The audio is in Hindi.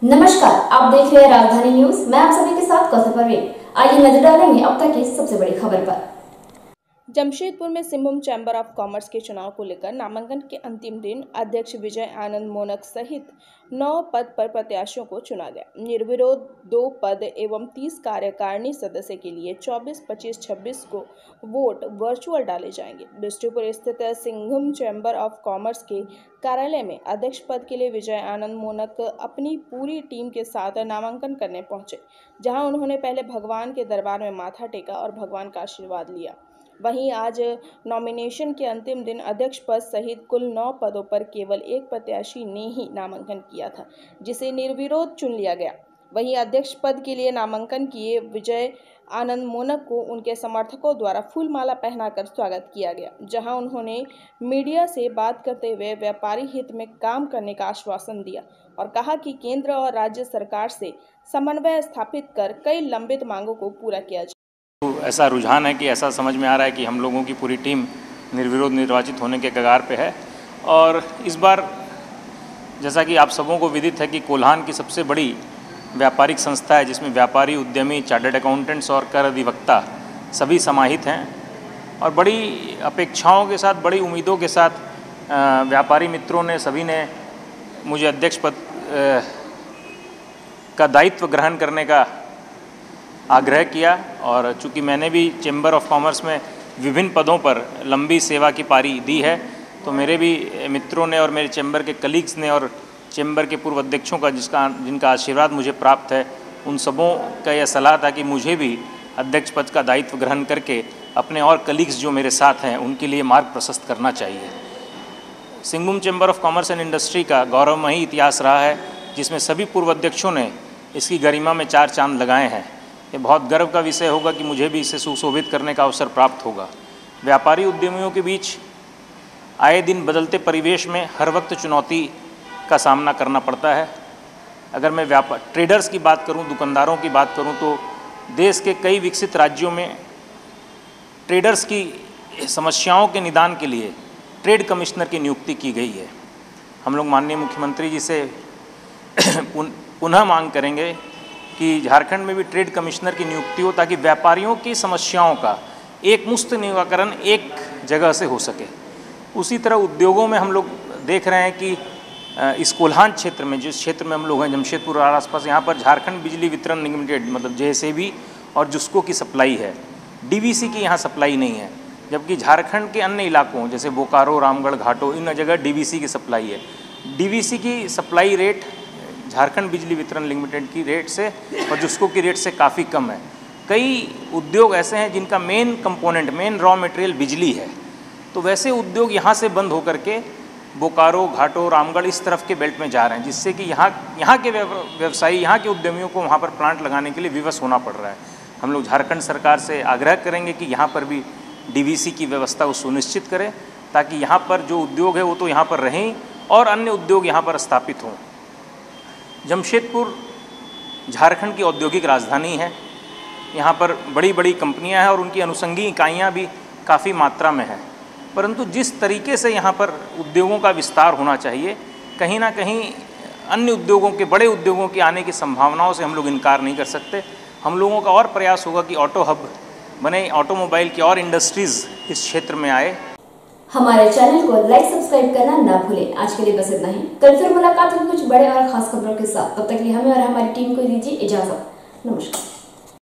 नमस्कार, आप देख रहे हैं राजधानी न्यूज। मैं आप सभी के साथ कौसर परवीन। आइए नजर डालेंगे अब तक की सबसे बड़ी खबर पर। जमशेदपुर में सिंहभूम चैम्बर ऑफ कॉमर्स के चुनाव को लेकर नामांकन के अंतिम दिन अध्यक्ष विजय आनंद मोनक सहित 9 पद पर प्रत्याशियों को चुना गया। निर्विरोध 2 पद एवं 30 कार्यकारिणी सदस्य के लिए 24, 25, 26 को वोट वर्चुअल डाले जाएंगे। बिष्टुपुर स्थित सिंहभूम चैम्बर ऑफ कॉमर्स के कार्यालय में अध्यक्ष पद के लिए विजय आनंद मोनक अपनी पूरी टीम के साथ नामांकन करने पहुंचे, जहां उन्होंने पहले भगवान के दरबार में माथा टेका और भगवान का आशीर्वाद लिया। वहीं आज नॉमिनेशन के अंतिम दिन अध्यक्ष पद सहित कुल 9 पदों पर केवल एक प्रत्याशी ने ही नामांकन किया था, जिसे निर्विरोध चुन लिया गया। वहीं अध्यक्ष पद के लिए नामांकन किए विजय आनंद मोनक को उनके समर्थकों द्वारा फूलमाला पहनाकर स्वागत किया गया, जहां उन्होंने मीडिया से बात करते हुए व्यापारी हित में काम करने का आश्वासन दिया और कहा कि केंद्र और राज्य सरकार से समन्वय स्थापित कर कई लंबित मांगों को पूरा किया जाए। ऐसा रुझान है कि ऐसा समझ में आ रहा है कि हम लोगों की पूरी टीम निर्विरोध निर्वाचित होने के कगार पे है। और इस बार जैसा कि आप सबों को विदित है कि कोल्हान की सबसे बड़ी व्यापारिक संस्था है, जिसमें व्यापारी, उद्यमी, चार्टर्ड अकाउंटेंट्स और कर अधिवक्ता सभी समाहित हैं। और बड़ी अपेक्षाओं के साथ, बड़ी उम्मीदों के साथ व्यापारी मित्रों ने, सभी ने मुझे अध्यक्ष पद का दायित्व ग्रहण करने का आग्रह किया। और चूँकि मैंने भी चैम्बर ऑफ कॉमर्स में विभिन्न पदों पर लंबी सेवा की पारी दी है, तो मेरे भी मित्रों ने और मेरे चैम्बर के कलीग्स ने और चैम्बर के पूर्व अध्यक्षों का जिनका आशीर्वाद मुझे प्राप्त है, उन सबों का यह सलाह था कि मुझे भी अध्यक्ष पद का दायित्व ग्रहण करके अपने और कलीग्स जो मेरे साथ हैं उनके लिए मार्ग प्रशस्त करना चाहिए। Singhbhum chamber of commerce and industry का गौरवमयी इतिहास रहा है, जिसमें सभी पूर्व अध्यक्षों ने इसकी गरिमा में 4 चांद लगाए हैं। ये बहुत गर्व का विषय होगा कि मुझे भी इसे सुशोभित करने का अवसर प्राप्त होगा। व्यापारी उद्यमियों के बीच आए दिन बदलते परिवेश में हर वक्त चुनौती का सामना करना पड़ता है। अगर मैं ट्रेडर्स की बात करूं, दुकानदारों की बात करूं, तो देश के कई विकसित राज्यों में ट्रेडर्स की समस्याओं के निदान के लिए ट्रेड कमिश्नर की नियुक्ति की गई है। हम लोग माननीय मुख्यमंत्री जी से पुनः मांग करेंगे कि झारखंड में भी ट्रेड कमिश्नर की नियुक्ति हो, ताकि व्यापारियों की समस्याओं का एक मुफ्त निराकरण एक जगह से हो सके। उसी तरह उद्योगों में हम लोग देख रहे हैं कि इस कोल्हान क्षेत्र में, जिस क्षेत्र में हम लोग हैं, जमशेदपुर और आसपास, यहाँ पर झारखंड बिजली वितरण निगम लिमिटेड मतलब JSAB और जुस्को की सप्लाई है। DVC की यहाँ सप्लाई नहीं है, जबकि झारखंड के अन्य इलाकों जैसे बोकारो, रामगढ़, घाटो, इन जगह DVC की सप्लाई है। DVC की सप्लाई रेट झारखंड बिजली वितरण लिमिटेड की रेट से और जुस्को की रेट से काफ़ी कम है। कई उद्योग ऐसे हैं जिनका main component, main raw material बिजली है, तो वैसे उद्योग यहाँ से बंद होकर के बोकारो, घाटो, रामगढ़ इस तरफ के बेल्ट में जा रहे हैं, जिससे कि यहाँ के व्यवसायी, यहाँ के उद्यमियों को वहाँ पर प्लांट लगाने के लिए विवश होना पड़ रहा है। हम लोग झारखंड सरकार से आग्रह करेंगे कि यहाँ पर भी DVC की व्यवस्था को सुनिश्चित करें, ताकि यहाँ पर जो उद्योग है वो तो यहाँ पर रहें और अन्य उद्योग यहाँ पर स्थापित हों। जमशेदपुर झारखंड की औद्योगिक राजधानी है। यहाँ पर बड़ी बड़ी कंपनियाँ हैं और उनकी अनुषंगी इकाइयाँ भी काफ़ी मात्रा में हैं, परंतु जिस तरीके से यहाँ पर उद्योगों का विस्तार होना चाहिए, कहीं ना कहीं अन्य उद्योगों के, बड़े उद्योगों के आने की संभावनाओं से हम लोग इनकार नहीं कर सकते। हम लोगों का और प्रयास होगा कि ऑटो हब बने, ऑटोमोबाइल की और इंडस्ट्रीज़ इस क्षेत्र में आए। हमारे चैनल को लाइक, सब्सक्राइब करना ना भूलें। आज के लिए बस इतना ही। कल फिर मुलाकात होगी कुछ बड़े और खास खबरों के साथ। तब तक के लिए हमें और हमारी टीम को दीजिए इजाजत। नमस्कार।